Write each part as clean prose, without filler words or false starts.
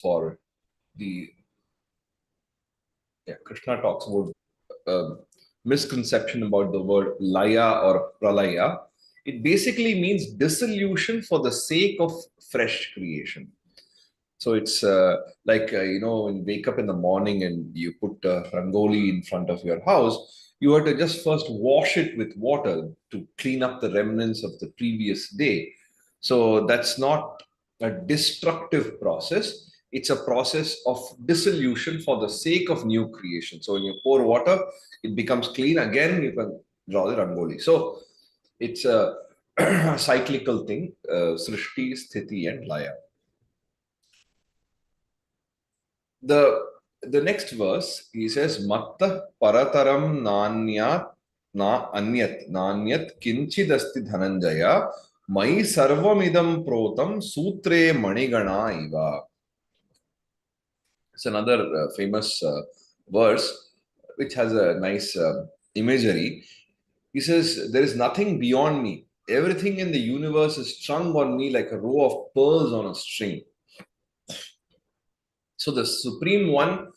for the Krishna talks about misconception about the word laya or pralaya. It basically means dissolution for the sake of fresh creation. So it's when you wake up in the morning and you put rangoli in front of your house, you have to just first wash it with water to clean up the remnants of the previous day. So that's not a destructive process. It's a process of dissolution for the sake of new creation. So when you pour water, it becomes clean. Again, you can draw the rangoli. So it's a cyclical thing, srishti, sthiti, and laya. The next verse, he says, Matta parataram nanyat na anyat kinchidasti dhananjaya mai sarvamidam protam sutre manigana iva. It's another famous verse which has a nice imagery. He says, there is nothing beyond me. Everything in the universe is strung on me like a row of pearls on a string. So the Supreme One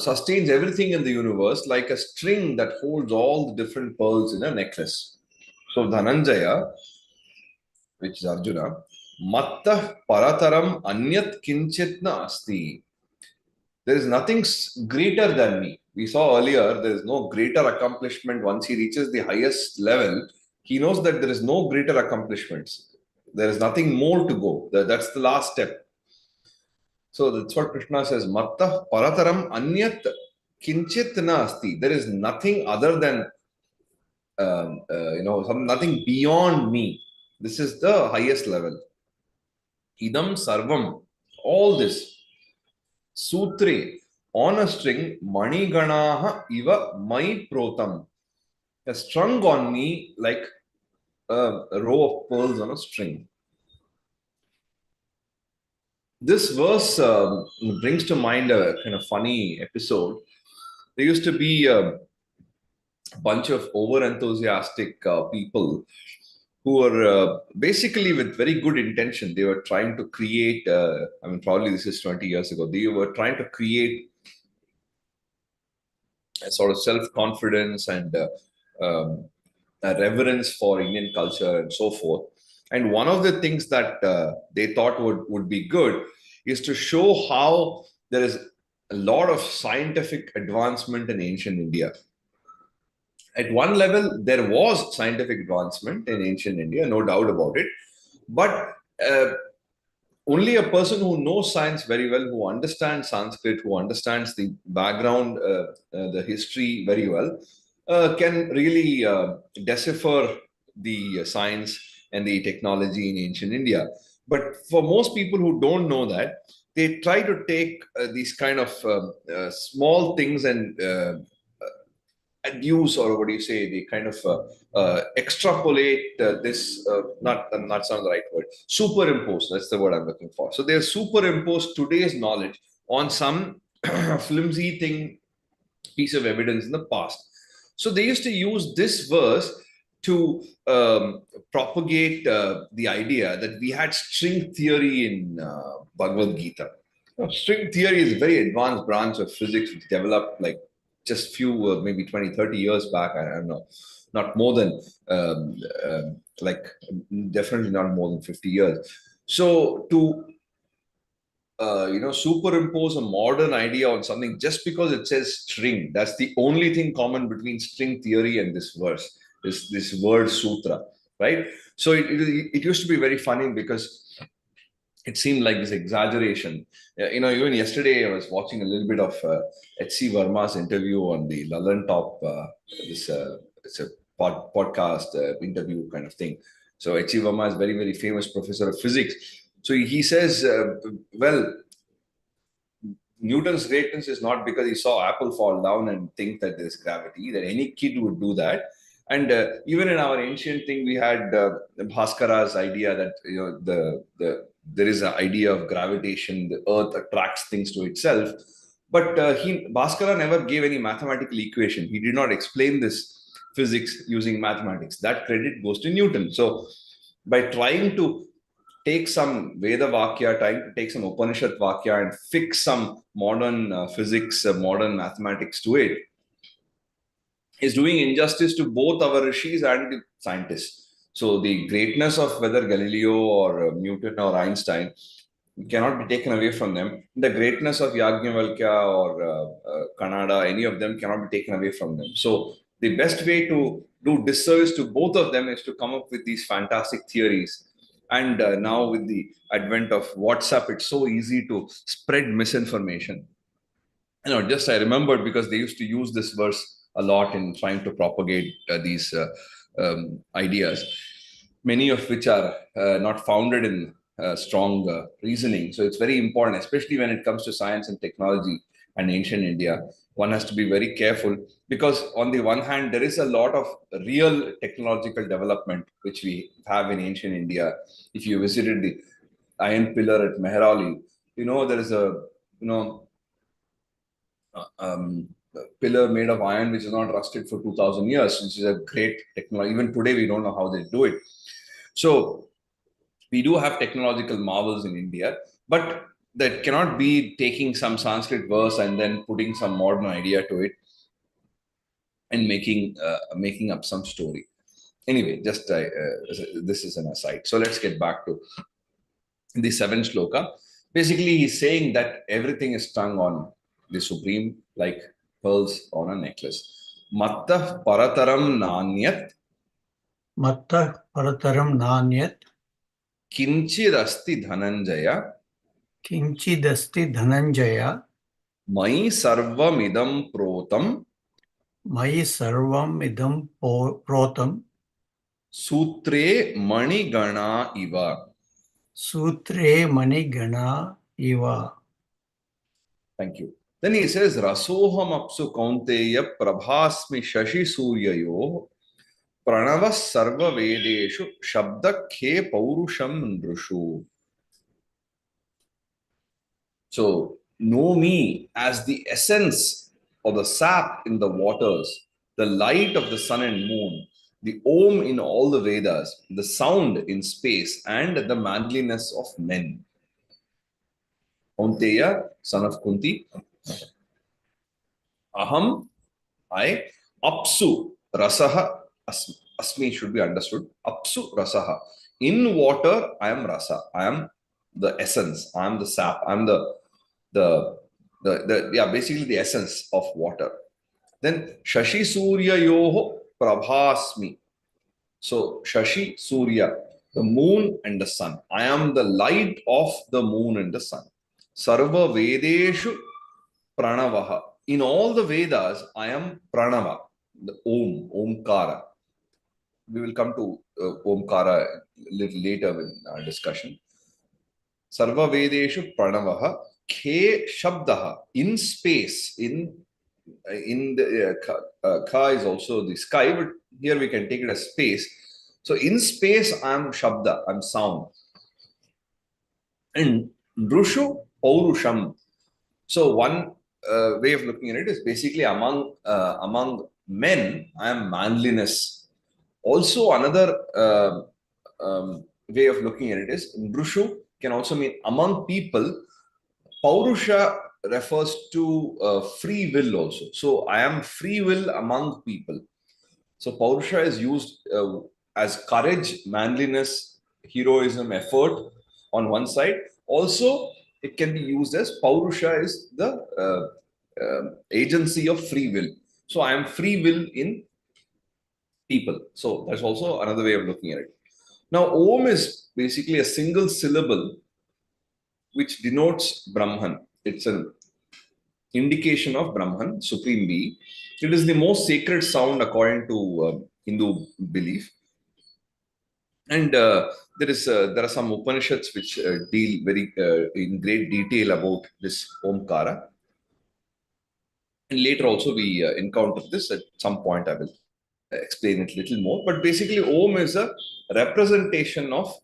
sustains everything in the universe like a string that holds all the different pearls in a necklace. So Dhananjaya, which is Arjuna, Matta Parataram Anyat Kinchitna Asti. There is nothing greater than me. We saw earlier there is no greater accomplishment. Once he reaches the highest level, he knows that there is no greater accomplishments. There is nothing more to go. That's the last step. So that's what Krishna says, Matta Parataram Anyat Kinchit na asti. There is nothing other than, nothing beyond me. This is the highest level. Idam Sarvam. All this. Sutre. On a string, Maniganaha Iva Mai Protam. Strung on me like a row of pearls on a string. This verse brings to mind a kind of funny episode. There used to be a bunch of over enthusiastic people who were basically with very good intention. They were trying to create, probably this is 20 years ago, they were trying to create a sort of self-confidence and a reverence for Indian culture and so forth. And one of the things that they thought would be good is to show how there is a lot of scientific advancement in ancient India. At one level, there was scientific advancement in ancient India, no doubt about it. But only a person who knows science very well, who understands Sanskrit, who understands the background, the history very well, can really decipher the science and the technology in ancient India. But for most people who don't know that, they try to take these kind of small things and adduce, or what do you say, they kind of extrapolate this, not sound the right word, superimpose, that's the word I'm looking for. So they superimpose today's knowledge on some flimsy thing, piece of evidence in the past. So they used to use this verse to propagate the idea that we had string theory in Bhagavad Gita. String theory is a very advanced branch of physics which developed like just few, maybe 20, 30 years back. I don't know, not more than, definitely not more than 50 years. So to, superimpose a modern idea on something just because it says string, that's the only thing common between string theory and this verse, this word sutra, right? So it used to be very funny because it seemed like this exaggeration. Even yesterday I was watching a little bit of H.C. Verma's interview on the Lalan Top. It's a podcast interview kind of thing. So H.C. Verma is very, very famous professor of physics. So he says, Newton's greatness is not because he saw apple fall down and think that there's gravity, that any kid would do that. And even in our ancient thing, we had Bhaskara's idea that there is an idea of gravitation, the earth attracts things to itself. But Bhaskara never gave any mathematical equation. He did not explain this physics using mathematics. That credit goes to Newton. So by trying to take some Veda Vakya, trying to take some Upanishad Vakya and fix some modern physics, modern mathematics to it, is doing injustice to both our rishis and the scientists. So the greatness of whether Galileo or Newton or Einstein cannot be taken away from them. The greatness of Yajnavalkya or Kannada, any of them cannot be taken away from them. So the best way to do disservice to both of them is to come up with these fantastic theories. And now with the advent of WhatsApp, it's so easy to spread misinformation. Just I remembered because they used to use this verse a lot in trying to propagate these ideas, many of which are not founded in strong reasoning. So it's very important, especially when it comes to science and technology and ancient India. One has to be very careful because, on the one hand, there is a lot of real technological development which we have in ancient India. If you visited the Iron Pillar at Mehrauli, there is a pillar made of iron which is not rusted for 2000 years, which is a great technology. Even today, we don't know how they do it. So we do have technological marvels in India, but that cannot be taking some Sanskrit verse and then putting some modern idea to it and making up some story. Anyway, just this is an aside. So let's get back to the seventh shloka. Basically, he's saying that everything is strung on the Supreme like pearls on a necklace. Mattah parataram nanyat. Mattah parataram nanyat. Kinchidasti dhananjaya. Kinchidasti dhananjaya. Mai sarvam idam protam. Mai sarvam idam protam. Sutre manigana iva. Sutre manigana iva. Thank you. Then he says, Rasoham apsu kaunteya prabhasmi shashi suryayo pranavas sarva vedeshu shabda khe paurusham nrushu. So, know me as the essence or the sap in the waters, the light of the sun and moon, the Om in all the Vedas, the sound in space, and the manliness of men. Kaunteya, son of Kunti, Aham, I, Apsu, Rasaha, Asmi should be understood. Apsu, Rasaha. In water, I am Rasa. I am the essence. I am the sap. I am basically the essence of water. Then Shashi Surya Yoho Prabhasmi. So Shashi Surya, the moon and the sun. I am the light of the moon and the sun. Sarva Vedeshu Pranavaha. In all the Vedas, I am Pranava, the Om, Omkara. We will come to Omkara a little later in our discussion. Sarva Vedeshu Pranavaha. Khe Shabdaha. In space, in the Ka is also the sky, but here we can take it as space. So in space, I am Shabda, I am sound. And Nrushu Paurusham. So one way of looking at it is basically among men, I am manliness. Also, another way of looking at it is Nrushu can also mean among people. Paurusha refers to free will also. So I am free will among people. So Paurusha is used as courage, manliness, heroism, effort on one side. Also, it can be used as Paurusha is the agency of free will. So I am free will in people. So that's also another way of looking at it. Now, Om is basically a single syllable which denotes Brahman. It's an indication of Brahman, Supreme Being. It is the most sacred sound according to Hindu belief. And there are some Upanishads which deal very in great detail about this Omkara. And later also we encounter this at some point. I will explain it a little more. But basically, Om is a representation of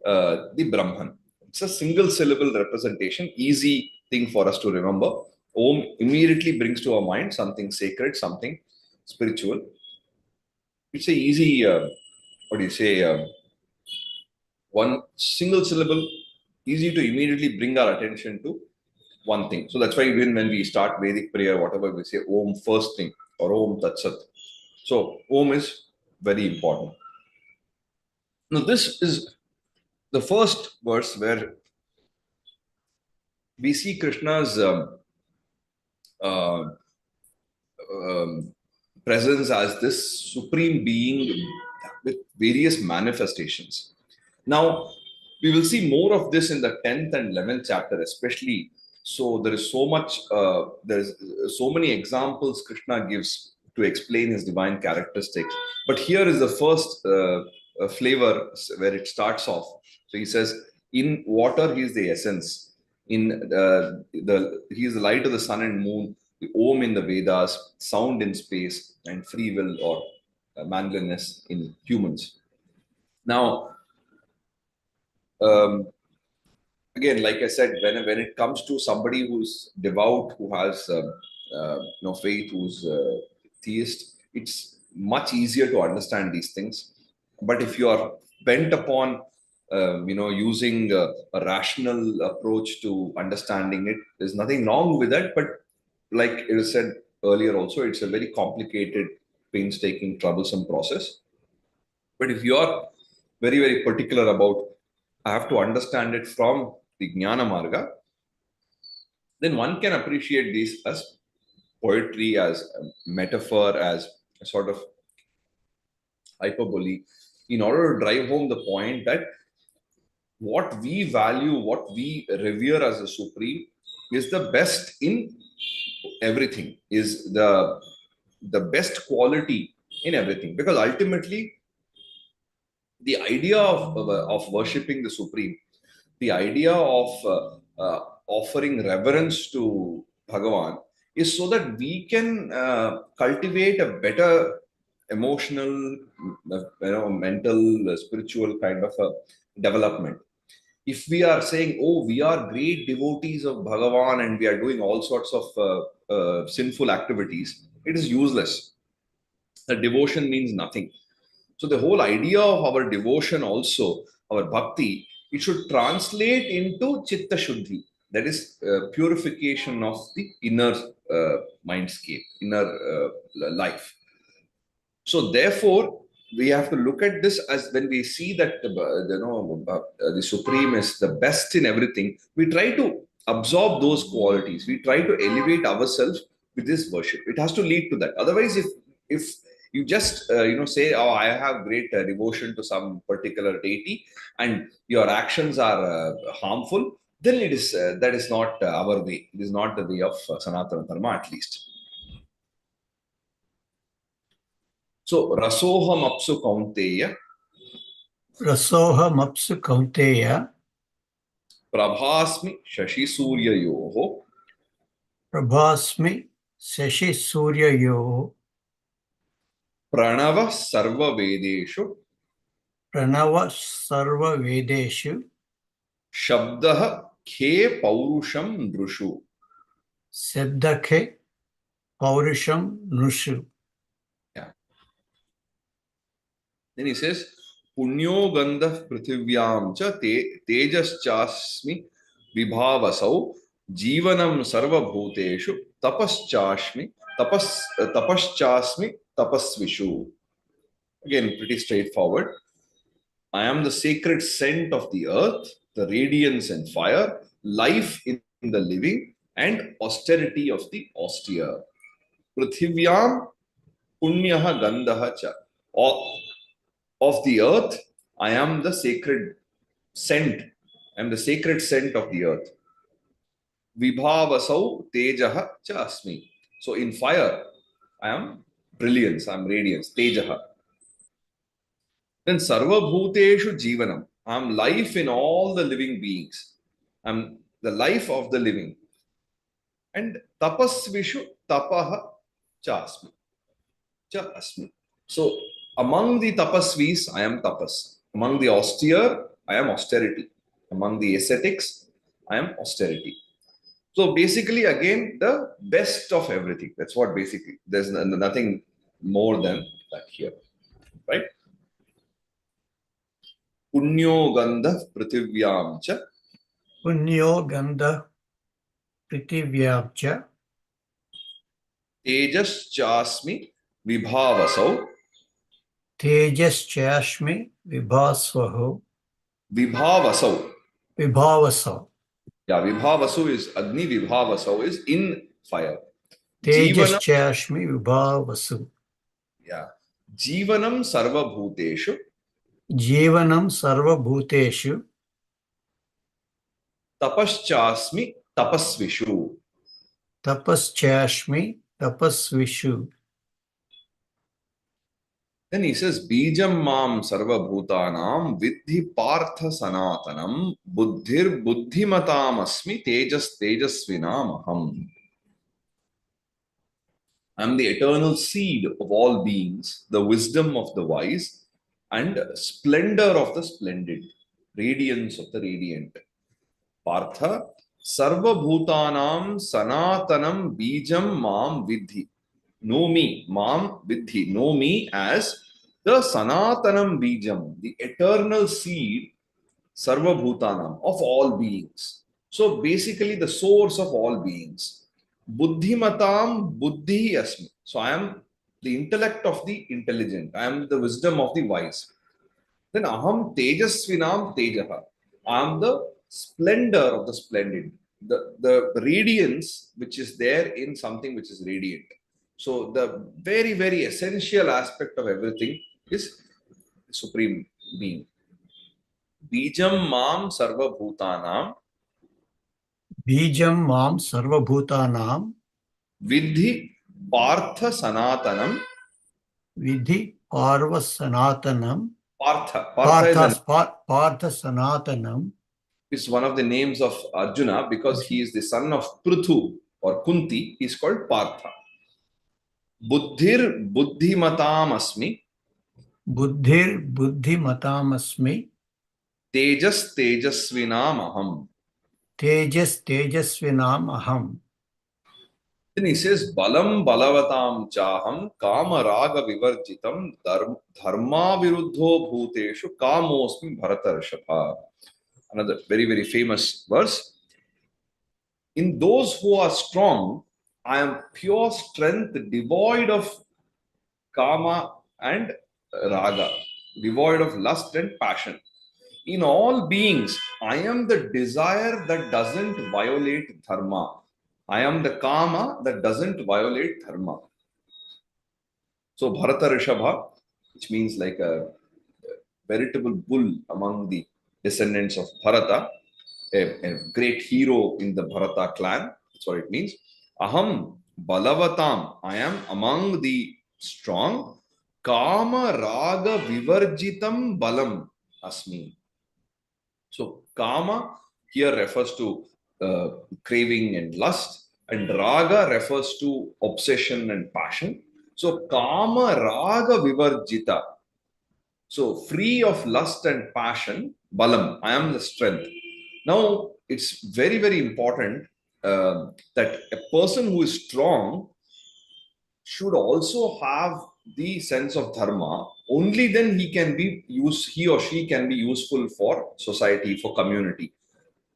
the Brahman. It's a single syllable representation, easy thing for us to remember. Om immediately brings to our mind something sacred, something spiritual. It's a easy, one single syllable, easy to immediately bring our attention to one thing. So that's why even when we start Vedic prayer, whatever we say, Om first thing or Om Tat Sat. So Om is very important. Now this is the first verse where we see Krishna's uh, um, presence as this supreme being with various manifestations. Now, we will see more of this in the 10th and 11th chapter, especially. So, there is so much, there's so many examples Krishna gives to explain his divine characteristics. But here is the first flavor where it starts off. So, he says, in water, he is the essence. He is the light of the sun and moon, the Om in the Vedas, sound in space, and free will or manliness in humans. Now, um, again, like I said, when it comes to somebody who's devout, who has faith, who's theist, it's much easier to understand these things. But if you are bent upon using a rational approach to understanding it, there's nothing wrong with that. But like it was said earlier, also, it's a very complicated, painstaking, troublesome process. But if you are very, very particular about, I have to understand it from the Jnana Marga, then one can appreciate these as poetry, as a metaphor, as a sort of hyperbole, in order to drive home the point that what we value, what we revere as a supreme, is the best in everything, is the best quality in everything. Because ultimately, the idea of worshipping the supreme, the idea of offering reverence to Bhagavan, is so that we can cultivate a better emotional, mental, spiritual kind of a development. If we are saying, oh, we are great devotees of Bhagavan and we are doing all sorts of sinful activities, it is useless. The devotion means nothing. So the whole idea of our devotion also, our bhakti, it should translate into chitta shuddhi. That is purification of the inner mindscape, inner life. So therefore, we have to look at this as when we see that the supreme is the best in everything. We try to absorb those qualities. We try to elevate ourselves with this worship. It has to lead to that. Otherwise, if you just say, oh, I have great devotion to some particular deity, and your actions are harmful, then it is that is not our way. It is not the way of Sanatana Dharma, at least. So, rasoham apsu kaunteya, रसोऽहमप्सु Kaunteya prabhasmi shashi surya yoho, प्रभास्मि शशिसूर्ययोः pranava sarva vedeshu, प्रणवः सर्ववेदेषु shabdah khe paurusham nrushu. शब्दखे पौरुषं नृषु. Yeah. Then he says, punyo gandha prithivyam cha tejaschasmi vibhavasau jivanam sarva bhuteshu tapaschasmi tapasvishu. Again, pretty straightforward. I am the sacred scent of the earth, the radiance and fire, life in the living, and austerity of the austere. Prithivyam punyaha gandaha cha. Of the earth, I am the sacred scent. I am the sacred scent of the earth. Vibhavasau tejaha cha asmi. So in fire, I am brilliance, I am radiance, tejaha. Then sarva bhuteshu jivanam. I am life in all the living beings. I am the life of the living. And tapasvishu tapaha cha asmi. Cha asmi. So among the tapasvis, I am tapas. Among the austere, I am austerity. Among the ascetics, I am austerity. So basically, again, the best of everything. That's what basically, there's nothing more than that here, right? Punyo Gandha Prithivyam cha Punyo Gandha Prithivyabcha Tejas Chasmi Vibhavasau. Tejaschashmi Vibhasvaho Vibhavasau. Vibhavasa. Yeah, Vibhavasu is Agni, Vibhavasau is in fire. Jivanam, Tejaschashmi Vibhavasu. yeah. Jivanam Sarva Bhuteshu Jivanam Sarva Bhuteshu Tapaschasmi Tapasvishu. Tapaschashmi Tapasvishu. Then he says, Bijam Mam Sarva Bhutanam Vidhi Partha Sanatanam Buddhir Buddhimatam Asmi Tejas Tejasvinam Aham. I am the eternal seed of all beings, the wisdom of the wise, and splendor of the splendid, radiance of the radiant. Partha, Sarva Bhutanam Sanatanam Bijam Mam Vidhi. Know me, Mam Vidhi. Know me as the Sanatanam Bijam, the eternal seed, Sarva Bhutanam, of all beings. So basically, the source of all beings. Buddhimatam Buddhi Asmi. So I am the intellect of the intelligent. I am the wisdom of the wise. Then Aham Tejasvinam Tejaha. I am the splendor of the splendid. The radiance which is there in something which is radiant. So the very, very essential aspect of everything is Supreme Being. Bijam Mam Sarva Bhutanam Bijam Mam Sarva Bhutanam Vidhi Partha Sanatanam. Vidhi Parva Sanatanam Partha. Partha Sanatanam Is one of the names of Arjuna because he is the son of Prithu or Kunti. He is called Partha. Buddhir Buddhimatam Asmi. Buddhir Buddhimatam Asmi Tejas Tejasvinam Aham. Tejas Tejasvinam Aham. Then he says, Balam Balavatam Chaham Kama Raga Vivarjitam Dharma Viruddho Bhuteshu Kamosmi Bharatarshabha. Another very, very famous verse. In those who are strong, I am pure strength, devoid of kama and raga, devoid of lust and passion. In all beings, I am the desire that doesn't violate dharma. I am the kama that doesn't violate dharma. So Bharata Rishabha, which means like a veritable bull among the descendants of Bharata, a great hero in the Bharata clan. That's what it means. Aham balavatam. I am among the strong. Kama raga vivarjitam balam asmi. So kama here refers to craving and lust, and raga refers to obsession and passion. So kama raga vivarjita. So free of lust and passion, balam. I am the strength. Now, it's very, very important that a person who is strong should also have the sense of dharma. Only then he or she can be useful for society, for community.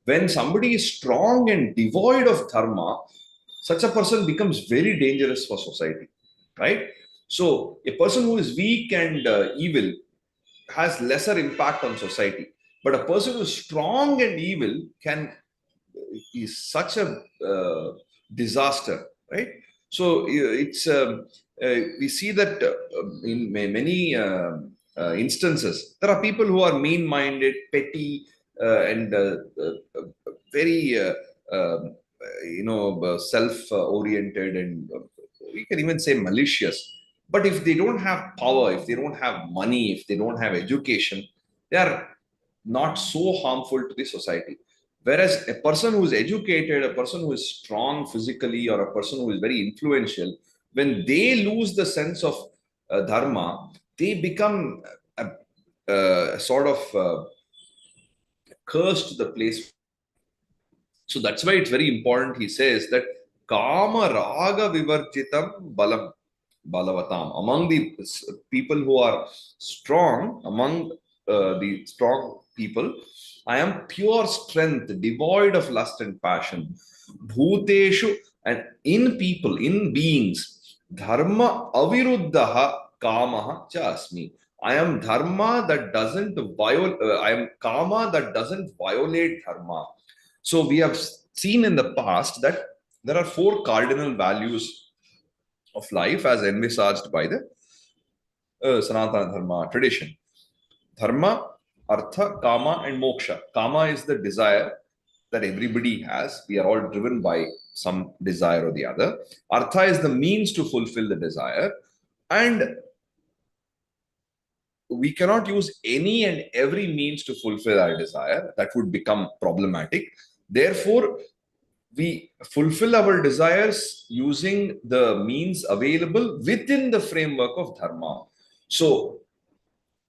When somebody is strong and devoid of dharma, such a person becomes very dangerous for society, right? So, a person who is weak and evil has lesser impact on society. But a person who is strong and evil is such a disaster, right? So it's we see that in many instances there are people who are mean-minded, petty, and very self-oriented, and we can even say malicious. But if they don't have power, if they don't have money, if they don't have education, they are not so harmful to the society. Whereas a person who is educated, a person who is strong physically, or a person who is very influential, when they lose the sense of dharma, they become a sort of curse to the place. So that's why it's very important. He says that kama raga vivarjitam balavatam. Among the people who are strong, among the strong people. I am pure strength, devoid of lust and passion. Bhuteshu, and in people, in beings, dharma aviruddaha kamaha cha asmi. I am dharma that doesn't violate, I am kama that doesn't violate dharma. So we have seen in the past that there are four cardinal values of life as envisaged by the Sanatana Dharma tradition. Dharma, Artha, Kama, and Moksha. Kama is the desire that everybody has. We are all driven by some desire or the other. Artha is the means to fulfill the desire. And we cannot use any and every means to fulfill our desire. That would become problematic. Therefore, we fulfill our desires using the means available within the framework of dharma. So,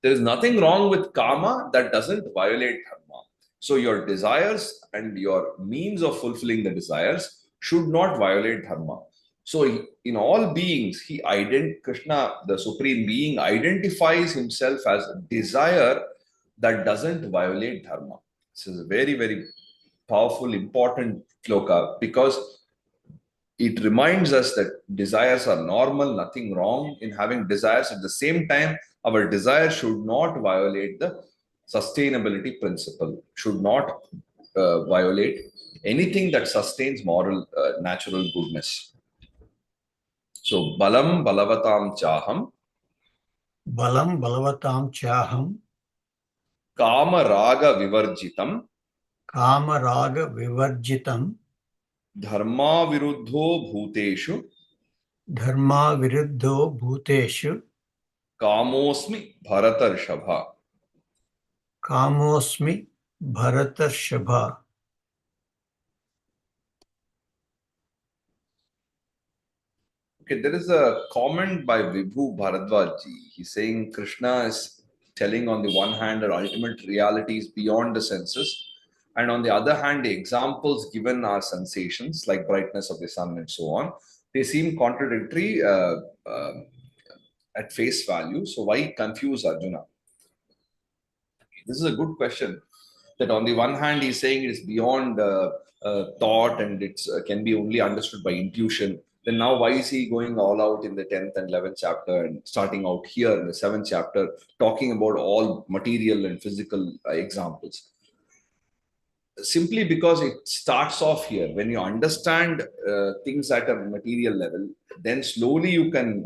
there is nothing wrong with karma that doesn't violate dharma. So, your desires and your means of fulfilling the desires should not violate dharma. So, in all beings, Krishna, the supreme being, identifies himself as a desire that doesn't violate dharma. This is a very, very powerful, important shloka because it reminds us that desires are normal, nothing wrong in having desires. At the same time, our desire should not violate the sustainability principle, should not violate anything that sustains moral, natural goodness. So, balam balavatam chaham, Balam balavatam chaham, kama raga vivarjitam, kama raga vivarjitam, dharma viruddho bhuteshu, dharma viruddho bhuteshu, kamosmi bharatarshava. kamosmi bharatarshava. Okay, there is a comment by Vibhu Bharadwaj. He's saying Krishna is telling on the one hand that ultimate reality is beyond the senses, and on the other hand, the examples given are sensations like brightness of the sun and so on. They seem contradictory at face value. So why confuse Arjuna? This is a good question. That on the one hand, he's saying it is beyond thought and it can be only understood by intuition. Then now, why is he going all out in the 10th and 11th chapter and starting out here in the 7th chapter, talking about all material and physical examples? Simply because it starts off here. When you understand things at a material level, then slowly you can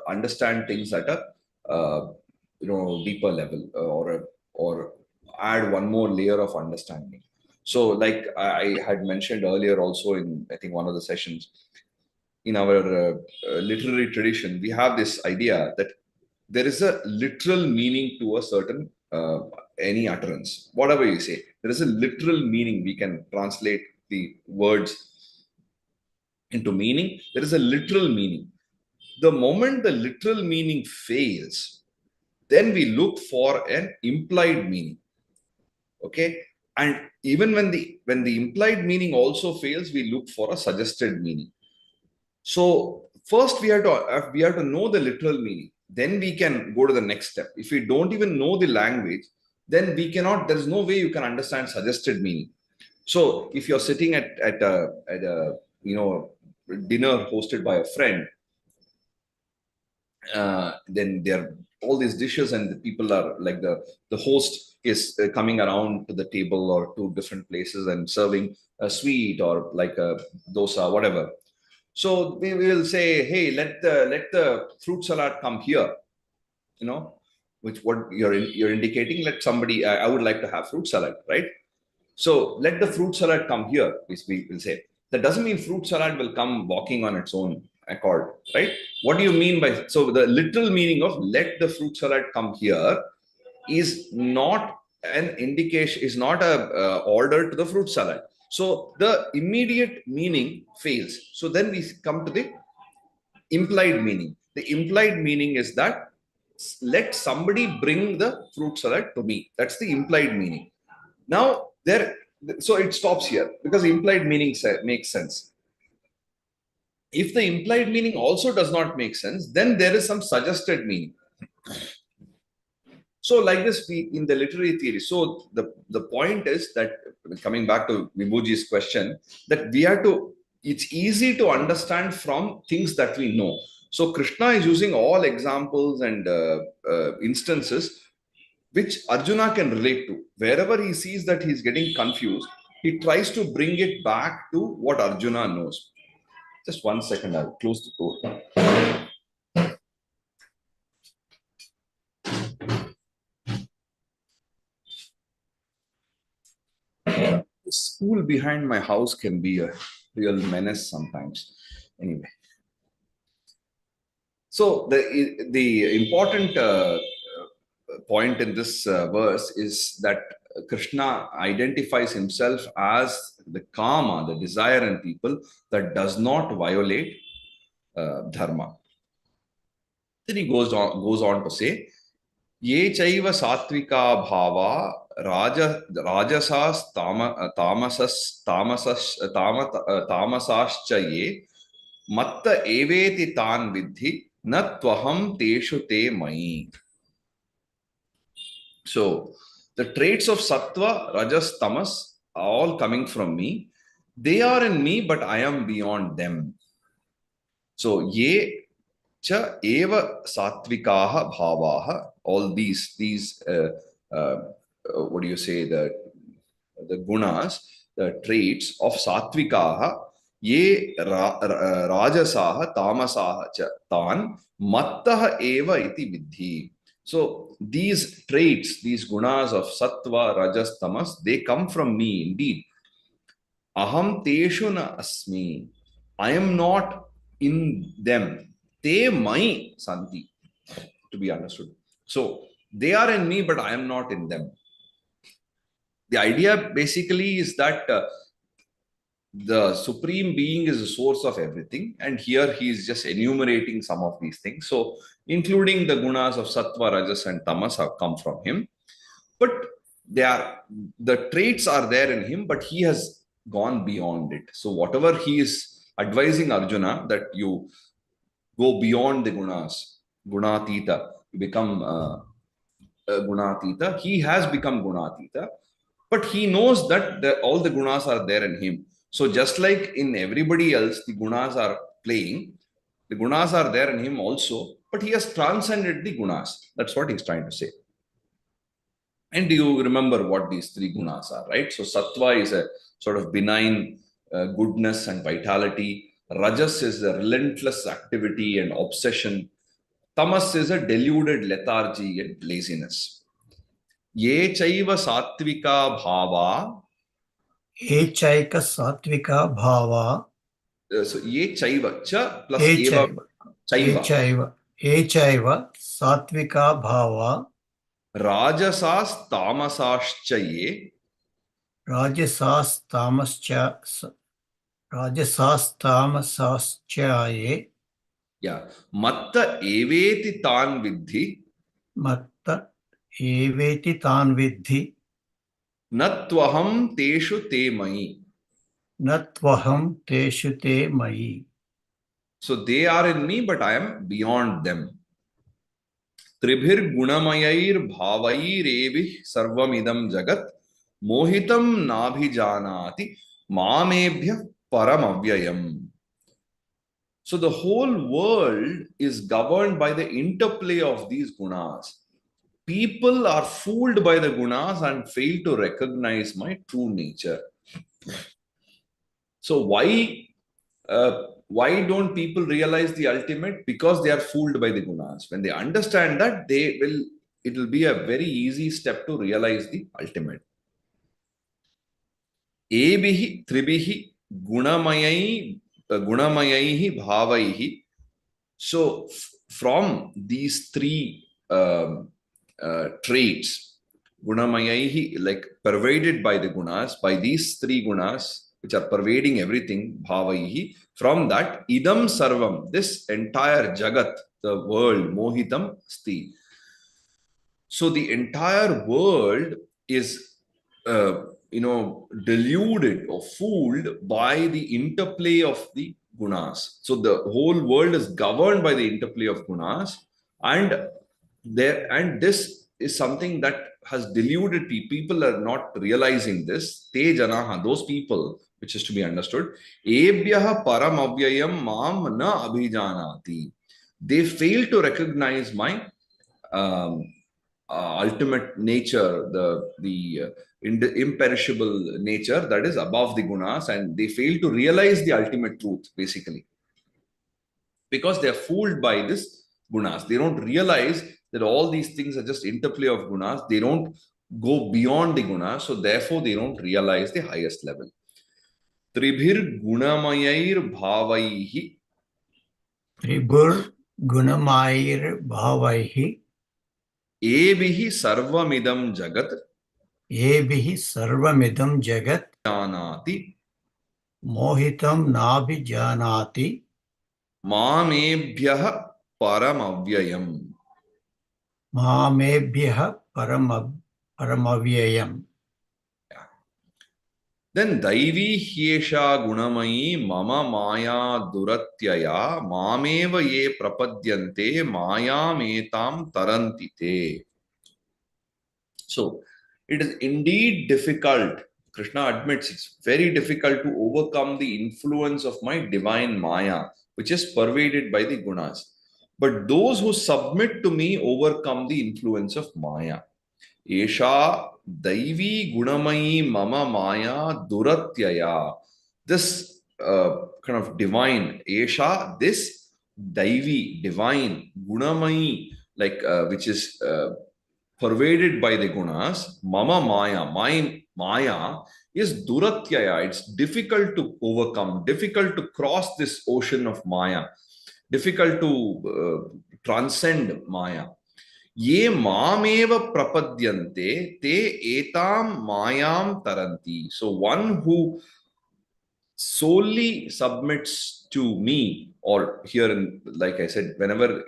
understand things at a deeper level or add one more layer of understanding. So, like I had mentioned earlier, also in I think one of the sessions, in our literary tradition, we have this idea that there is a literal meaning to a certain any utterance. Whatever you say, there is a literal meaning. We can translate the words into meaning. There is a literal meaning. The moment the literal meaning fails, then we look for an implied meaning. Okay, and even when the implied meaning also fails, we look for a suggested meaning. So first we have to know the literal meaning, then we can go to the next step. If we don't even know the language, then we cannot, there's no way you can understand suggested meaning. So if you're sitting at a dinner hosted by a friend, then there are all these dishes and the people are like the host is coming around to the table or to different places and serving a sweet or like a dosa, whatever. So we will say, hey, let the fruit salad come here, which what you're indicating. Let somebody, I would like to have fruit salad, right? So let the fruit salad come here, we will say. That doesn't mean fruit salad will come walking on its own accord, right? What do you mean by, so the literal meaning of let the fruit salad come here is not an indication, is not a order to the fruit salad. So the immediate meaning fails. So then we come to the implied meaning. The implied meaning is that let somebody bring the fruit salad to me. That's the implied meaning. Now, so it stops here because implied meaning makes sense. If the implied meaning also does not make sense, then there is some suggested meaning. So like this, we in the literary theory. So the point is that, coming back to Vibhuji's question, that we have to. It's easy to understand from things that we know. So Krishna is using all examples and instances which Arjuna can relate to. Wherever he sees that he's getting confused, he tries to bring it back to what Arjuna knows. Just 1 second, I'll close the door. The school behind my house can be a real menace sometimes. Anyway, so the important point in this verse is that Krishna identifies himself as the kama, the desire in people that does not violate dharma. Then he goes on to say, Ye chaiva satvika bhava rajasas tamasascha ye matta eveti tan vidhi na tvaham teshu te mai. So the traits of sattva, rajas, tamas are all coming from me. They are in me, but I am beyond them. So ye cha eva satvikaha bhavaha, all these what do you say, the gunas, the traits of satvikaha, ye rajasaha tamasaha cha tan mattaha eva iti vidhi. So these traits, these gunas of sattva, rajas, tamas, they come from me indeed. Aham teshu na asmi. I am not in them. Te mai santi, to be understood. So they are in me, but I am not in them. The idea basically is that the supreme being is the source of everything, and here he is just enumerating some of these things. So including the gunas of sattva, rajas, and tamas have come from him, but the traits are there in him, but he has gone beyond it. So whatever he is advising Arjuna, that you go beyond the gunas, gunatita, you become gunatita. He has become gunatita, but he knows that all the gunas are there in him. So just like in everybody else, the gunas are playing, the gunas are there in him also, but he has transcended the gunas. That's what he's trying to say. And do you remember what these three gunas are, right? So sattva is a sort of benign goodness and vitality. Rajas is a relentless activity and obsession. Tamas is a deluded lethargy and laziness. Ye chaiva satvika bhava. Ye chaika satvika bhava. So ye chaiva, cha plus Ye eva, chaiva. Ye chaiva satvika bhava. Rajasas tamasascha ye. Rajasas tamasascha ye. Yeah. Matta eveti tan vidhi. Matta eveti tan vidhi. Natvaham teshu te mai. Natvaham teshu te mai. So they are in me, but I am beyond them. Tribhir gunamayair bhavairevih sarvamidam jagat mohitam nabhijanati mamebhya paramavyayam. So the whole world is governed by the interplay of these gunas. People are fooled by the gunas and fail to recognize my true nature. So why don't people realize the ultimate? Because they are fooled by the gunas. When they understand that, it will be a very easy step to realize the ultimate. Ebihi tribihi gunamayayi bhavaihi. So from these three traits, gunamayayi, like pervaded by the gunas, by these three gunas, which are pervading everything, bhavaihi, from that, idam sarvam, this entire jagat, the world, mohitam sti. So the entire world is, deluded or fooled by the interplay of the gunas. So the whole world is governed by the interplay of gunas, and this is something that has deluded people. People are not realizing this. Te janaha, those people, which is to be understood. Ebhyaha param avyayam mam na abhijanati. They fail to recognize my um, ultimate nature, the imperishable nature that is above the gunas, and they fail to realize the ultimate truth, basically, because they are fooled by this gunas. They don't realize that all these things are just interplay of gunas. They don't go beyond the gunas, so therefore they don't realize the highest level. Tribhir gunamayair bhavaihi. Tribur Gunamair Bhavaihi Evihi sarvamidam jagat Ebihi Sarvamidam Jagat janati Mohitam Nabhijanati mamebhyah paramavyayam. Mamebhyaha Paramavyayam. Then Daivi Hyesha Gunamayi Mama Maya Duratyaya Mameva Ye Prapadyante Maya Metam Tarantite. So it is indeed difficult. Krishna admits it's very difficult to overcome the influence of my divine Maya, which is pervaded by the gunas. But those who submit to me overcome the influence of Maya. Esha Daivi Gunamayi Mama Maya Duratyaya. This kind of divine, Esha, this Daivi, divine, Gunamayi, like which is pervaded by the gunas, Mama Maya, my Maya is Duratyaya. It's difficult to overcome, difficult to cross this ocean of Maya, difficult to transcend Maya. Ye mameva prapadyante te etam mayam taranti. So one who solely submits to me, or here in, like I said, whenever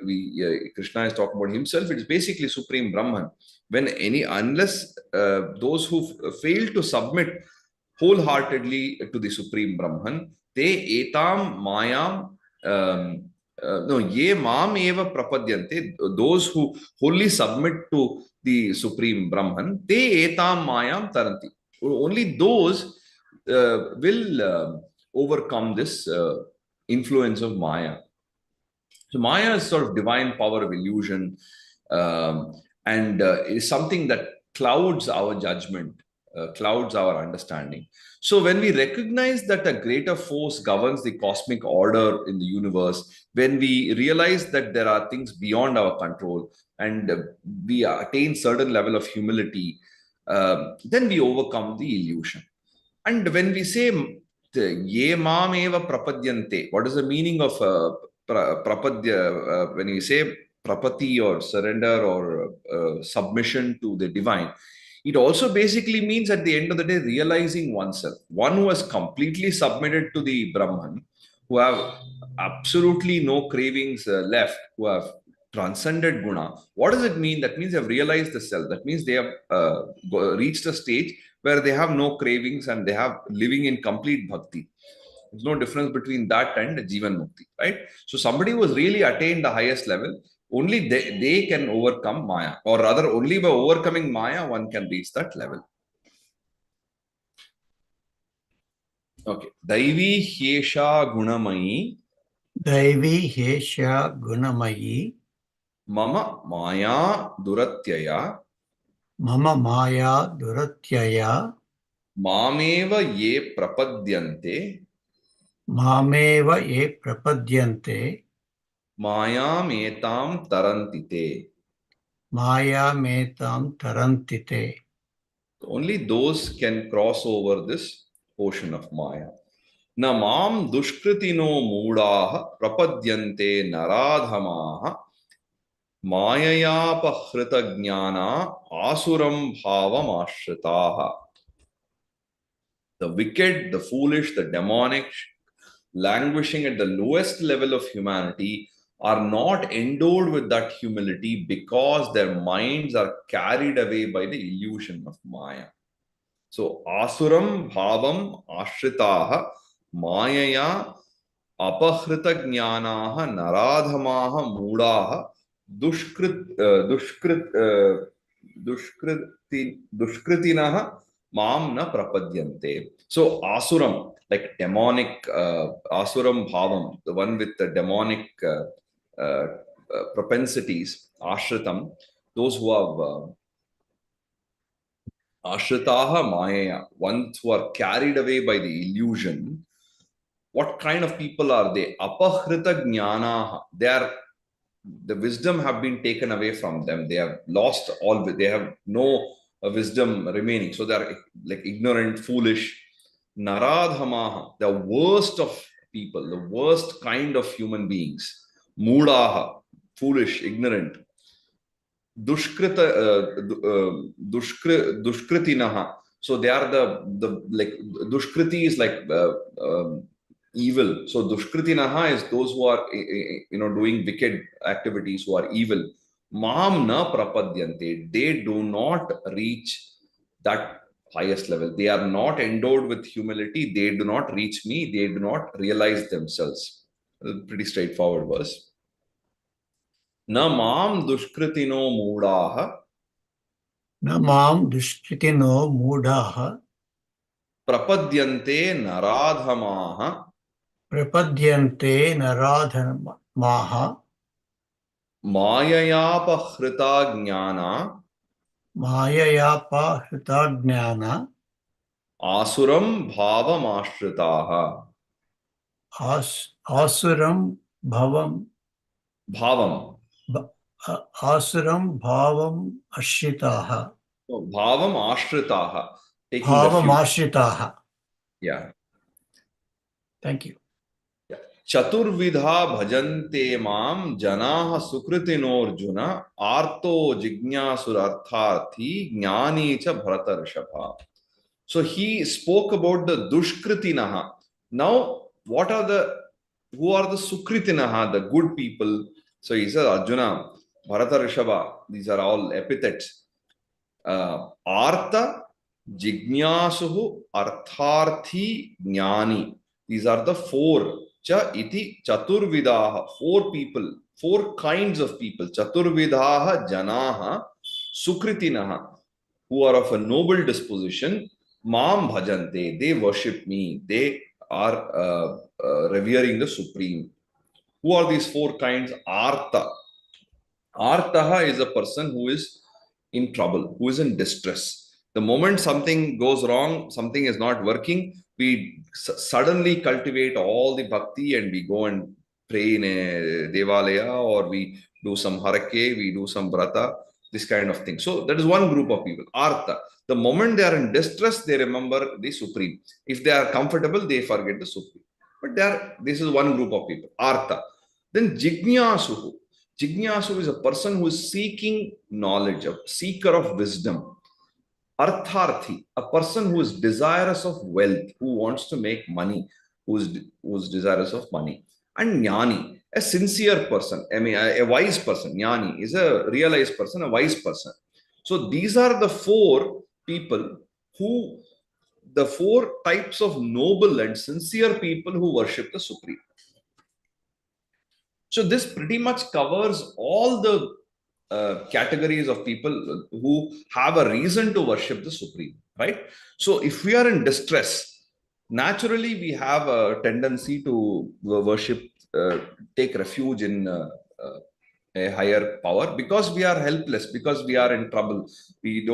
Krishna is talking about himself, it's basically Supreme Brahman. When unless those who fail to submit wholeheartedly to the Supreme Brahman, te etam mayam no, ye mam eva prapadyante, those who wholly submit to the Supreme Brahman, te etam mayam taranti. Only those will overcome this influence of Maya. So Maya is sort of divine power of illusion, and is something that clouds our judgment, clouds our understanding. So when we recognize that a greater force governs the cosmic order in the universe, when we realize that there are things beyond our control, and we attain certain level of humility, then we overcome the illusion. And when we say ye mam eva prapadyante, what is the meaning of prapadya? When you say prapati or surrender or submission to the divine, it also basically means at the end of the day realizing oneself. One who has completely submitted to the Brahman, who have absolutely no cravings left, who have transcended guna. What does it mean? That means they have realized the self. That means they have reached a stage where they have no cravings and they have living in complete bhakti. There's no difference between that and Jivan Mukti, right? So somebody who has really attained the highest level, only they can overcome Maya, or rather, only by overcoming Maya, one can reach that level. Okay. Daivi Hyesha Gunamayi Daivi Hesha Gunamayi Mama Maya Duratyaya Mama Maya Duratyaya Mameva Ye Prapadyante Mameva Ye Prapadyante Mayam Etam Tarantite. Maya Metam Tarantite. Only those can cross over this ocean of Maya. Namam dushkritino moodaha prapadyante naradhamaha mayayapahhrita jnana asuram bhavam ashritaha. The wicked, the foolish, the demonic, languishing at the lowest level of humanity, are not endowed with that humility because their minds are carried away by the illusion of Maya. So, asuram bhavam ashritaha mayaya apahrita jnanaha naradhamaha moodaha dushkrit dushkritinah mam na prapadyante. So asuram, like demonic asuram bhavam, the one with the demonic propensities, ashritam, those who have ashritaha maya, ones who are carried away by the illusion. What kind of people are they? Apahrita jnanaha. They are, the wisdom have been taken away from them. They have lost all. They have no wisdom remaining. So they are like ignorant, foolish. Naradhamaha, the worst of people, the worst kind of human beings. Mudaha, foolish, ignorant. Dushkrita, dushkritinaha. So they are the like dushkriti is like evil. So dushkritinaha is those who are doing wicked activities, who are evil. Mam na prapadyante. They do not reach that highest level. They are not endowed with humility. They do not reach me. They do not realize themselves. Pretty straightforward verse. न माम दुष्कृतिनो मूढ़ाः न मां दुष्कृतिनो मूढाः प्रपद्यन्ते नराधमाः प्रपद्यन्ते नराधमाः माययापहृता ज्ञाना माययापहृता ज्ञान आसुरं भावमाश्रिताः. आसुरं भवं भावम, आसुरं भावम् आश्रिताः भावम आश्रिताः, taking refuge. भावमाश्रिताः. Yeah. Thank you. चतुर्विधा भजन्ते माम जनाः सुकृतिनोऽर्जुन आर्तो जिज्ञासुरर्थार्थी ज्ञानी च भरतर्षभ. So he spoke about the dushkritinaha. Now, who are the sukritinaha, the good people? So he says, Arjuna, Bharata Rishabha, these are all epithets. Artha, Jignasuhu, Artharthi, Jnani. These are the four. Cha iti chaturvidaha, four people, four kinds of people. Chaturvidaha janaha, sukritinaha, who are of a noble disposition. Mam bhajante, they worship me. They are revering the Supreme. Who are these four kinds? Artha. Artaha is a person who is in trouble, who is in distress. The moment something goes wrong, something is not working, we suddenly cultivate all the bhakti and we go and pray in a devalaya, or we do some harake, we do some brata, this kind of thing. So that is one group of people. Artha. The moment they are in distress, they remember the Supreme. If they are comfortable, they forget the Supreme. But this is one group of people. Artha. Then Jignasuhu. Jignasu is a person who is seeking knowledge, a seeker of wisdom. Artharthi, a person who is desirous of wealth, who wants to make money, who is desirous of money. And Jnani, a sincere person, I mean, a wise person. Jnani is a realized person, a wise person. So these are the four people the four types of noble and sincere people who worship the Supreme. So this pretty much covers all the categories of people who have a reason to worship the Supreme, right? So if we are in distress, naturally we have a tendency to worship, take refuge in a higher power, because we are helpless, because we are in trouble. We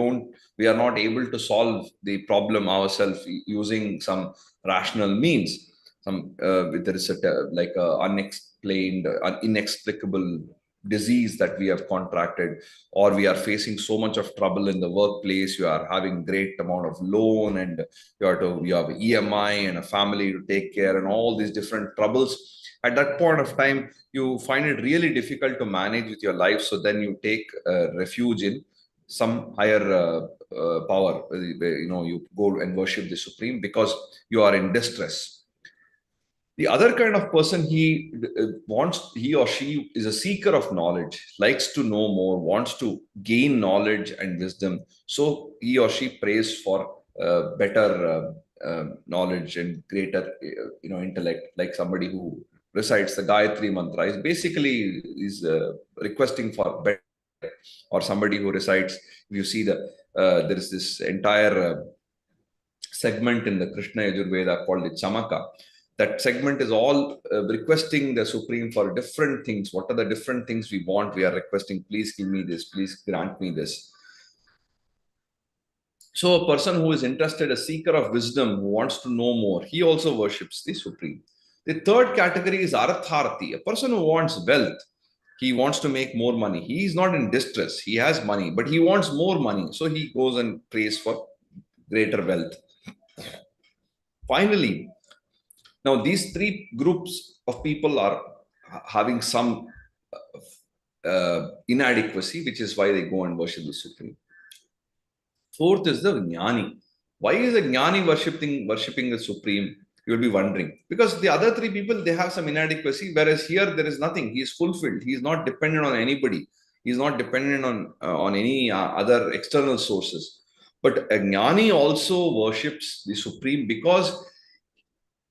are not able to solve the problem ourselves using some rational means. There is like a unexplained, inexplicable disease that we have contracted, or we are facing so much of trouble in the workplace. You are having great amount of loan, and you have EMI and a family to take care, and all these different troubles. At that point of time, you find it really difficult to manage with your life. So then you take refuge in some higher power. You go and worship the Supreme because you are in distress. The other kind of person, he or she is a seeker of knowledge, likes to know more, wants to gain knowledge and wisdom. So he or she prays for better knowledge and greater, intellect, like somebody who recites the Gayatri mantra is basically requesting for better or somebody who recites. If you see there is this entire segment in the Krishna Yajurveda called the Chamaka. That segment is all requesting the Supreme for different things. What are the different things we want? We are requesting, please give me this, please grant me this. So a person who is interested, a seeker of wisdom, who wants to know more, he also worships the Supreme. The third category is Artharthi, a person who wants wealth. He wants to make more money. He is not in distress. He has money, but he wants more money. So he goes and prays for greater wealth. Finally, now these three groups of people are having some inadequacy, which is why they go and worship the Supreme. Fourth is the Jnani. Why is the Jnani worshipping the Supreme? You will be wondering. Because the other three people, they have some inadequacy, whereas here there is nothing. He is fulfilled. He is not dependent on anybody. He is not dependent on any other external sources. But a Jnani also worships the Supreme because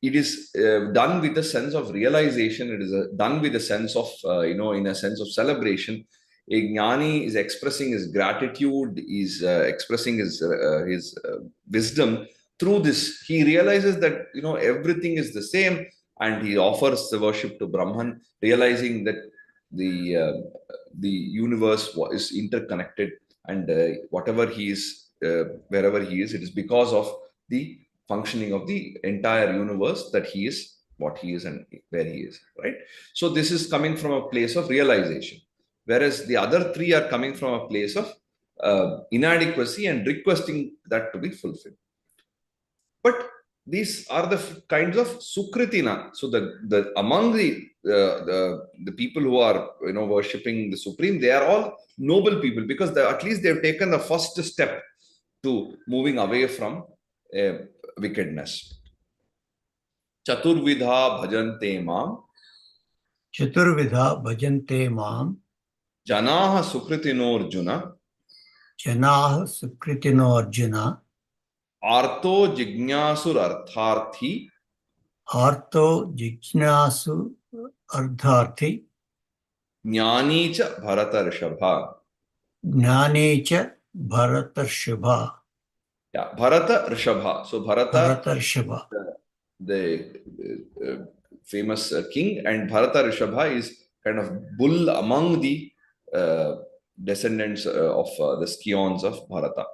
it is done with a sense of realization. It is done with a sense of, in a sense of celebration. A Jnani is expressing his gratitude, is expressing his wisdom through this. He realizes that, everything is the same, and he offers the worship to Brahman, realizing that the universe is interconnected, and whatever he is, wherever he is, it is because of the functioning of the entire universe that he is what he is and where he is, right? So this is coming from a place of realization, whereas the other three are coming from a place of inadequacy and requesting that to be fulfilled. But these are the kinds of sukritina. So the among the people who are worshipping the Supreme, they are all noble people, because at least they've taken the first step to moving away from wickedness. Chaturvidha bhajante mam. Chaturvidha bhajante mam. Janaha sukritino Arjuna. Janaha sukritino Arjuna. Artho jignasur artharthi. Artho jignasu ardharthi. Jnani cha bharata rishabha. Jnani cha bharata rishabha. Yeah, Bharata Rishabha. So Bharata Rishabha, the famous king, and Bharata Rishabha is kind of bull among the descendants of the scions of Bharata,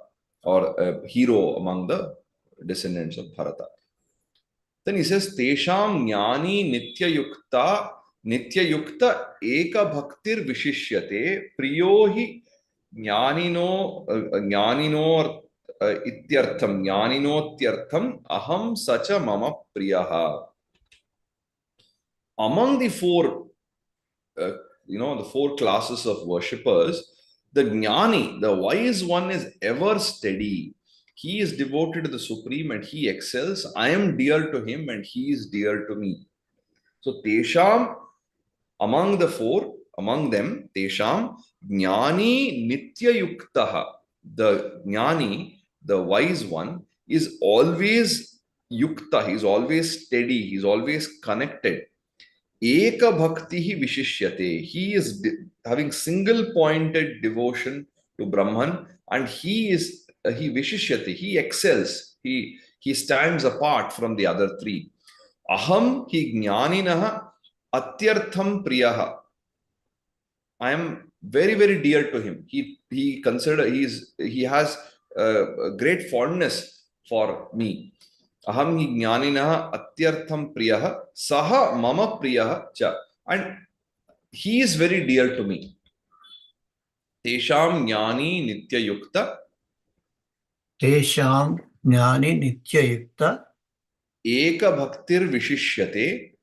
or hero among the descendants of Bharata. Then he says, Tesham Jnani Nityayukta Eka Bhaktir Vishishyate Priyohi Jnanino Ityartham Jnaninotyartham Aham Sacha Mama Priyaha. Among the four, the four classes of worshippers, the Jnani, the wise one, is ever steady. He is devoted to the Supreme and he excels. I am dear to him and he is dear to me. So Tesham, among the four, among them, Tesham Jnani Nityayuktaha. The Jnani, the wise one, is always yukta, he's always steady, he's always connected. Eka bhakti vishishyate. He is having single pointed devotion to Brahman, and he vishishyate, he excels, he stands apart from the other three. Aham hi jnaninaha atyartham priyaha. I am very, very dear to him. He has a great fondness for me. Aham hi jnaninaha atyartham priyaha saha mama priyaha cha. And he is very dear to me. Tesham jnani nityayukta. Tesham jnani nityayukta. Eka bhaktir vishishyate.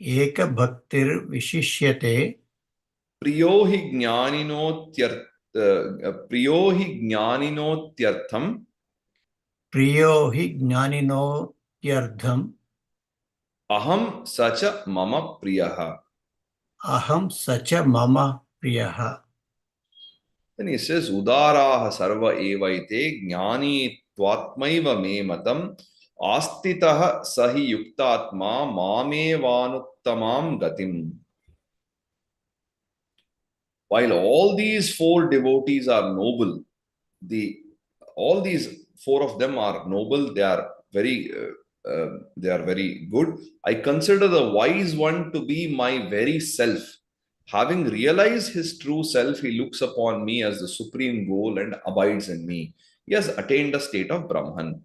Eka bhaktir vishishyate. Priyo hi jnaninotyartham. Priyo hi jnaninotyartham. Aham sacha mama priyaha. Aham sacha mama priyaha. Then he says, Udaraha sarva evaite jnani tvatmaiva me matam astitaha sahi yuktatma mame vanuttamam gatim. while all these four devotees are noble, all these four of them are noble. They are very good. I consider the wise one to be my very self. Having realized his true self, he looks upon me as the supreme goal and abides in me. He has attained the state of Brahman.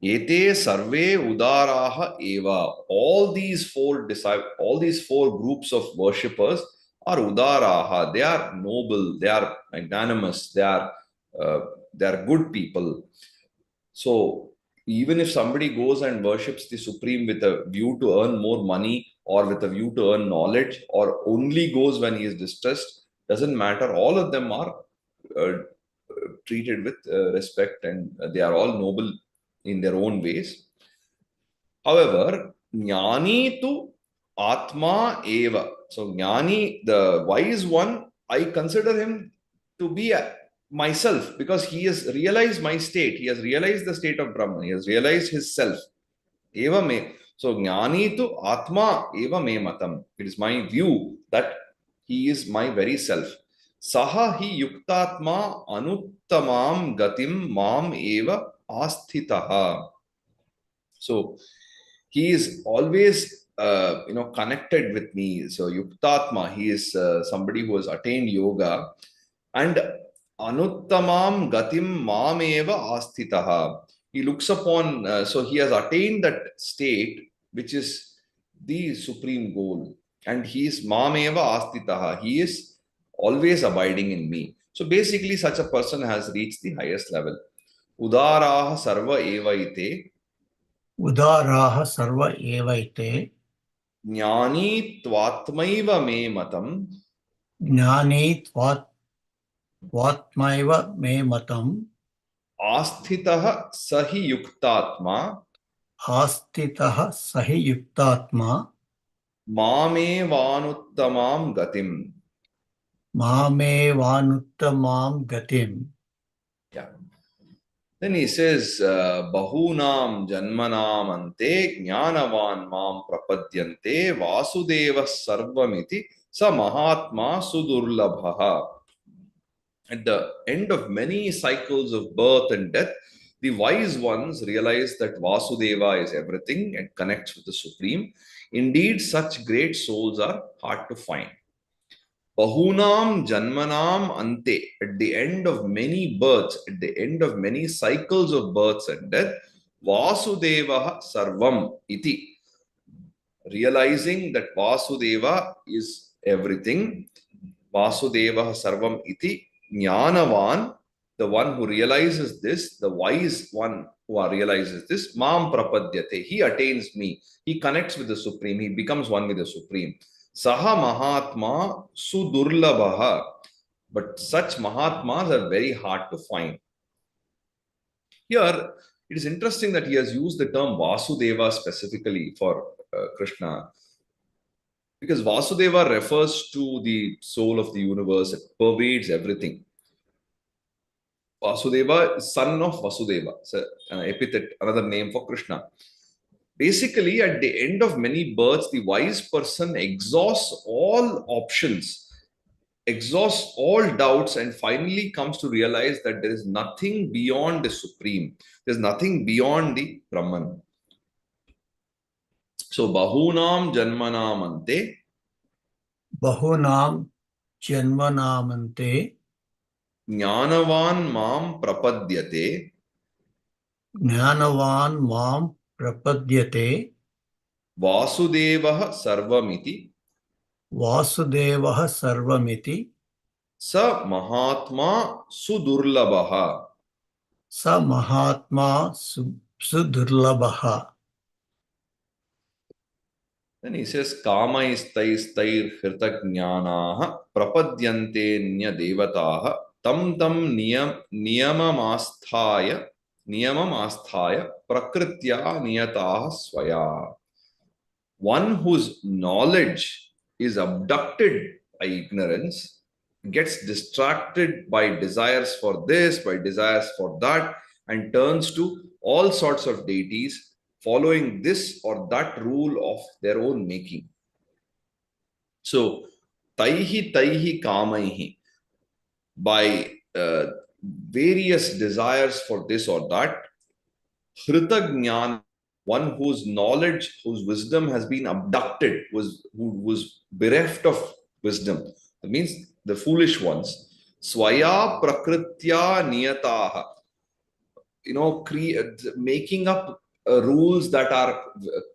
Ete sarve udaraha eva. All these four groups of worshippers are udaraha. They are noble. They are magnanimous. Uh, they are good people. So even if somebody goes and worships the Supreme with a view to earn more money or with a view to earn knowledge or only goes when he is distressed, doesn't matter. All of them are uh, treated with respect, and they are all noble in their own ways. However, Jnani tu Atma eva. So, Jnani, the wise one, I consider him to be myself because he has realized my state. He has realized the state of Brahman. He has realized his self. Eva me. So, Jnani tu Atma eva me matam. It is my view that he is my very self. Saha hi yuktatma anuttamam gatim mam eva asthitaha. So, he is always connected with me. So Yuktatma, he is somebody who has attained yoga, and Anuttamam Gatim Mameva Asthitaha. He looks upon, so he has attained that state which is the supreme goal, and he is Mameva Asthitaha. He is always abiding in me. So basically, such a person has reached the highest level. Udaraha Sarva Evaite. उदाराः सर्व एवैते ज्ञानी त्वात्मैव मे मतम् ज्ञानी त्वात्मैव मे मतम् आस्थितः स हि युक्तात्मा आस्थितः स हि युक्तात्मा मामेवानुत्तमां गतिम्. मामेवानुत्तमां गतिम्. Yeah. Then he says, Bahunam janmanam ante jnanavan mam prapadyante vasudeva sarvamiti sa mahatma sudurlabhaha. At the end of many cycles of birth and death, the wise ones realize that Vasudeva is everything and connects with the Supreme. Indeed, such great souls are hard to find. Bahunam janmanam ante, at the end of many births, at the end of many cycles of births and death, Vasudeva sarvam iti. Realizing that Vasudeva is everything, Vasudeva sarvam iti, Jnanavan, the one who realizes this, the wise one who realizes this, Mam prapadyate, he attains me, he connects with the Supreme, he becomes one with the Supreme. Saha Mahatma Sudurlabhaha. But such Mahatmas are very hard to find. Here, it is interesting that he has used the term Vasudeva specifically for Krishna, because Vasudeva refers to the soul of the universe, it pervades everything. Vasudeva is son of Vasudeva, it's an epithet, another name for Krishna. Basically, at the end of many births, the wise person exhausts all options, exhausts all doubts, and finally comes to realize that there is nothing beyond the Supreme. There's nothing beyond the Brahman. So, Bahunam Janmanamante. Bahunam Janmanamante Jnanavan Mam Prapadyate. Jnanavan Mam Prapadyate Vasudevah Sarvamiti. Vasudevah Sarvamiti Sa Mahatma Sudurlabhaha. Sa Mahatma Sudurlabhaha. Then he says, Kamaistaistair Hirtajnanaha Prapadyante Nya Devataha Tam Tam Niyamamasthaya Prakritya Niyataha Swaya. One whose knowledge is abducted by ignorance, gets distracted by desires for this, by desires for that, and turns to all sorts of deities, following this or that rule of their own making. So, taihi taihi kamaihi, by various desires for this or that, Hrita one whose knowledge, whose wisdom has been abducted, who was bereft of wisdom. That means the foolish ones. Swaya prakritya niyataha. Making up rules that are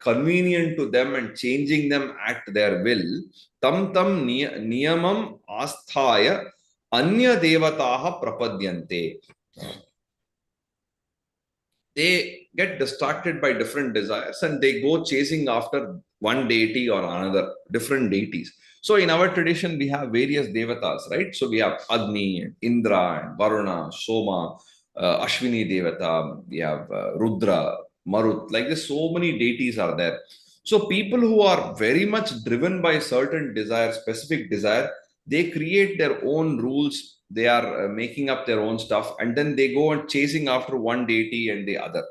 convenient to them and changing them at their will. Tam tam niyamam asthaya anya devataha prapadyante. They get distracted by different desires and they go chasing after one deity or another, different deities. So in our tradition, we have various devatas, right? So we have Agni, and Indra, and Varuna, Soma, Ashwini Devata, we have Rudra, Marut, like this, so many deities are there. So people who are very much driven by certain desire, specific desire, they create their own rules. They are making up their own stuff, and then they go and chasing after one deity and the other.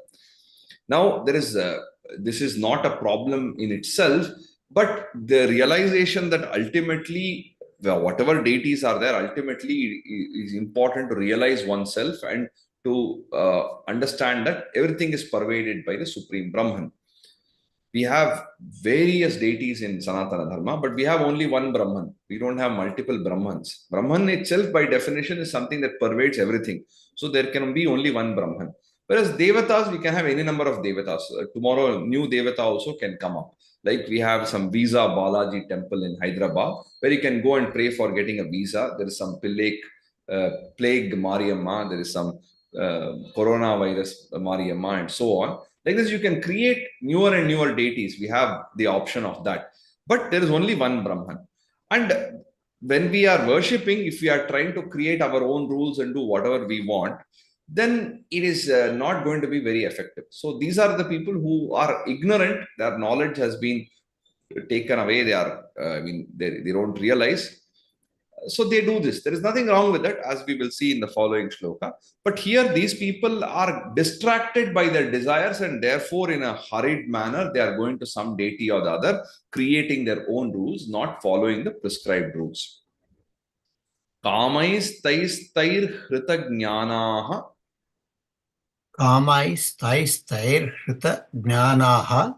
Now this is not a problem in itself, but the realization that ultimately, well, whatever deities are there, ultimately is important to realize oneself and to understand that everything is pervaded by the supreme Brahman. We have various deities in Sanatana Dharma, but we have only one Brahman. We don't have multiple Brahmans. Brahman itself, by definition, is something that pervades everything. So there can be only one Brahman. Whereas Devatas, we can have any number of Devatas. Tomorrow, a new Devata also can come up. Like we have some Visa Balaji temple in Hyderabad, where you can go and pray for getting a visa. There is some plague Mariamma, there is some coronavirus Mariamma, and so on. Like this, you can create newer and newer deities. We have the option of that. But there is only one Brahman. And when we are worshipping, if we are trying to create our own rules and do whatever we want, then it is not going to be very effective. So these are the people who are ignorant. Their knowledge has been taken away. They don't realize. So they do this. There is nothing wrong with that, as we will see in the following shloka. But here, these people are distracted by their desires, and therefore, in a hurried manner, they are going to some deity or the other, creating their own rules, not following the prescribed rules. Kamaistair hrita jnanaha. Kamaistair hrita jnanaha.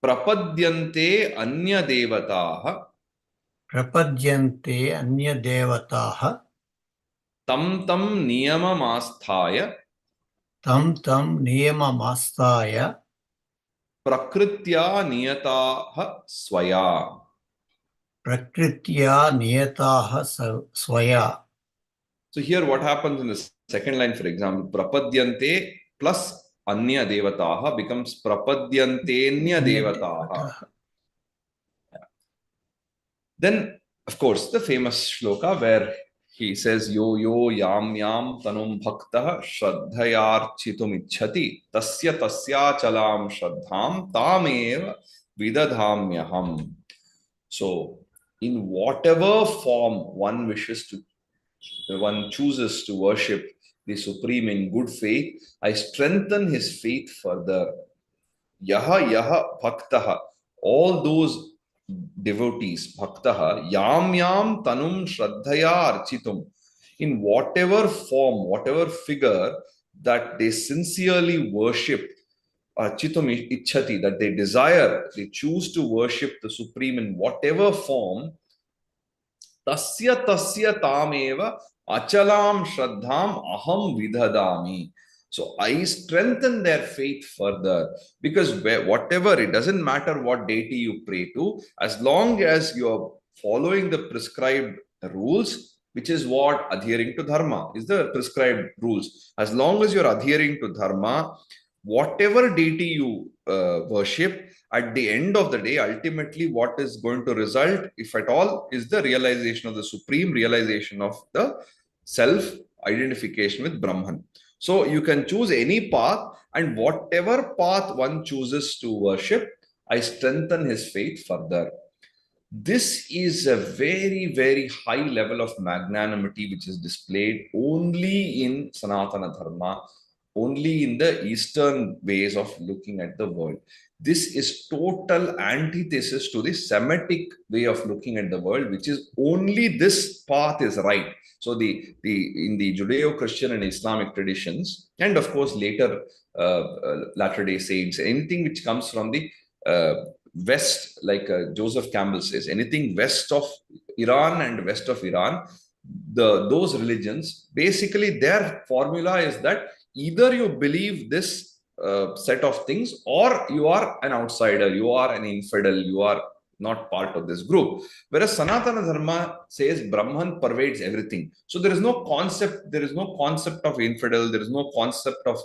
Prapadyante anya devataha. Prapadyante anya devataha. Tam tam niyamamastaya. Tam tam niyamamastaya. Prakritya niyataha swaya. Prakritya niyataha swaya. So here what happens in the second line, for example, prapadyante plus anya devataha becomes prapadyantenya devataha. Then, of course, the famous shloka where he says, yo yo yam yam tanum bhaktah shraddhayarchitum ichhati tasya tasya chalam shraddham tamev vidadhamyaham. So, in whatever form one chooses to worship the Supreme in good faith, I strengthen his faith further. Yaha bhaktaha, all those devotees, bhaktaha, yam yam tanum shraddhaya architum, in whatever form, whatever figure that they sincerely worship, architum ichhati, that they desire, they choose to worship the Supreme in whatever form, tasya tasya tameva achalam shraddham aham vidhadami. So I strengthen their faith further, because whatever, it doesn't matter what deity you pray to, as long as you're following the prescribed rules, which is what adhering to dharma is, the prescribed rules. As long as you're adhering to dharma, whatever deity you worship, at the end of the day, ultimately what is going to result, if at all, is the realization of the supreme, realization of the self, identification with Brahman. So you can choose any path, and whatever path one chooses to worship, I strengthen his faith further. This is a very, very high level of magnanimity which is displayed only in Sanatana Dharma, only in the Eastern ways of looking at the world. this is total antithesis to the Semitic way of looking at the world, which is only this path is right. So the in the Judeo-Christian and Islamic traditions, and of course later Latter-day Saints, anything which comes from the west, like Joseph Campbell says, anything west of Iran and west of Iran, those religions, basically their formula is that either you believe this set of things, or you are an outsider, you are an infidel, you are not part of this group. Whereas Sanatana Dharma says Brahman pervades everything. So there is no concept of infidel, there is no concept of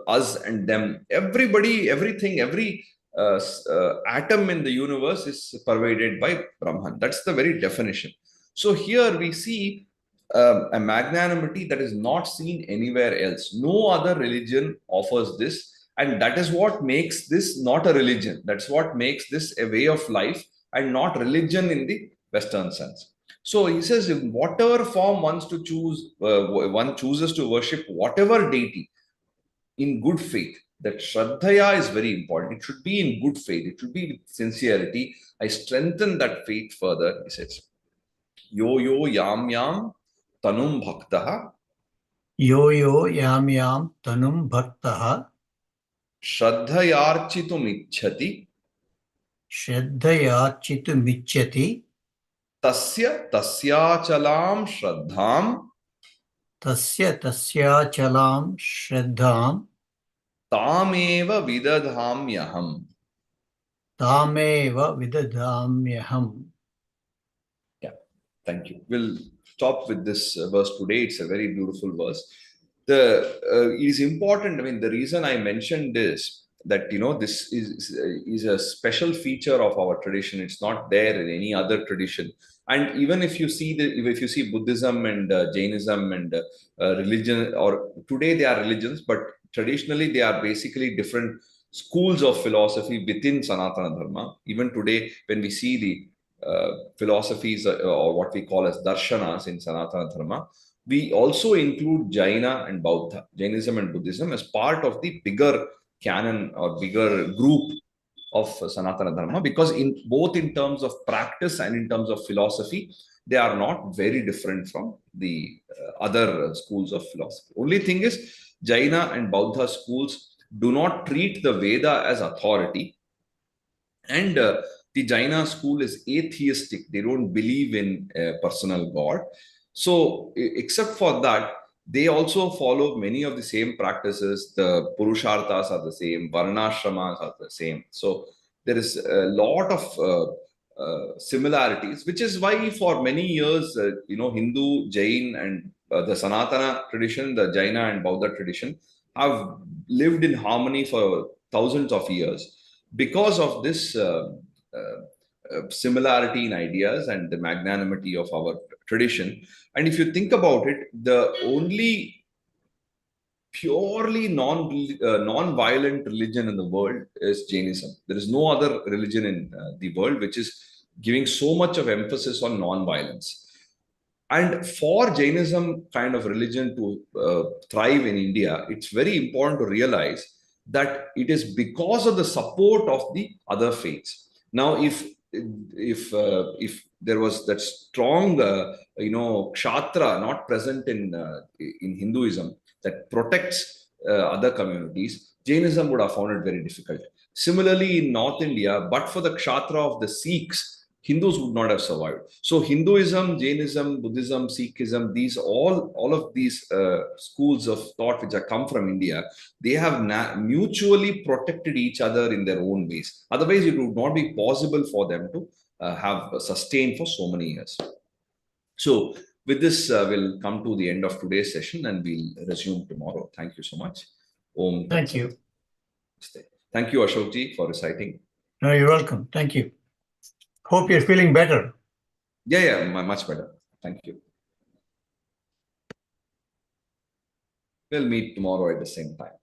us and them. Everybody, everything, every atom in the universe is pervaded by Brahman. That's the very definition. So here we see a magnanimity that is not seen anywhere else. No other religion offers this. And that is what makes this not a religion. That's what makes this a way of life and not religion in the Western sense. So he says, in whatever form one chooses to worship whatever deity in good faith, that Shraddhaya is very important. It should be in good faith. It should be with sincerity. I strengthen that faith further, he says. Yo yo yam yam tanum bhaktaha Yo yo yam yam tanum bhaktaha shraddhayarchitum ichhati shraddhaya chitumichyati tasya tasyachalam shraddham tasya tasyachalam shraddham tameva vidadhamyaham. tameva vidadhamyaham. Yeah, thank you. We'll stop with this verse today. It's a very beautiful verse. It is important. I mean, the reason I mentioned this, that this is a special feature of our tradition. It's not there in any other tradition. And even if you see Buddhism and Jainism and religion, or today they are religions, but traditionally they are basically different schools of philosophy within Sanatana Dharma. Even today, when we see the philosophies or what we call as darshanas in Sanatana Dharma, we also include Jaina and Bauddha, Jainism and Buddhism, as part of the bigger canon or bigger group of Sanatana Dharma, because both in terms of practice and in terms of philosophy, they are not very different from the other schools of philosophy. Only thing is, Jaina and Bauddha schools do not treat the Veda as authority, and the Jaina school is atheistic. They don't believe in a personal God. So, except for that, they also follow many of the same practices. The Purusharthas are the same, Varnashramas are the same. So, there is a lot of similarities, which is why for many years, Hindu, Jain, and the Sanatana tradition, the Jaina and Bauddha tradition have lived in harmony for thousands of years because of this similarity in ideas and the magnanimity of our tradition. And if you think about it, the only purely non-violent religion in the world is Jainism. There is no other religion in the world which is giving so much of emphasis on non-violence. And for Jainism kind of religion to thrive in India, it's very important to realize that it is because of the support of the other faiths. Now, if there was that strong, kshatra not present in Hinduism that protects other communities, Jainism would have found it very difficult. Similarly, in North India, but for the kshatra of the Sikhs, Hindus would not have survived. So Hinduism, Jainism, Buddhism, Sikhism, all of these schools of thought which have come from India, they have mutually protected each other in their own ways. Otherwise, it would not be possible for them to have sustained for so many years. So with this, we'll come to the end of today's session and we'll resume tomorrow. Thank you so much. Om. Thank you. Thank you, Ashokji, for reciting. No, you're welcome. Thank you. Hope you're feeling better. Yeah, much better. Thank you. We'll meet tomorrow at the same time.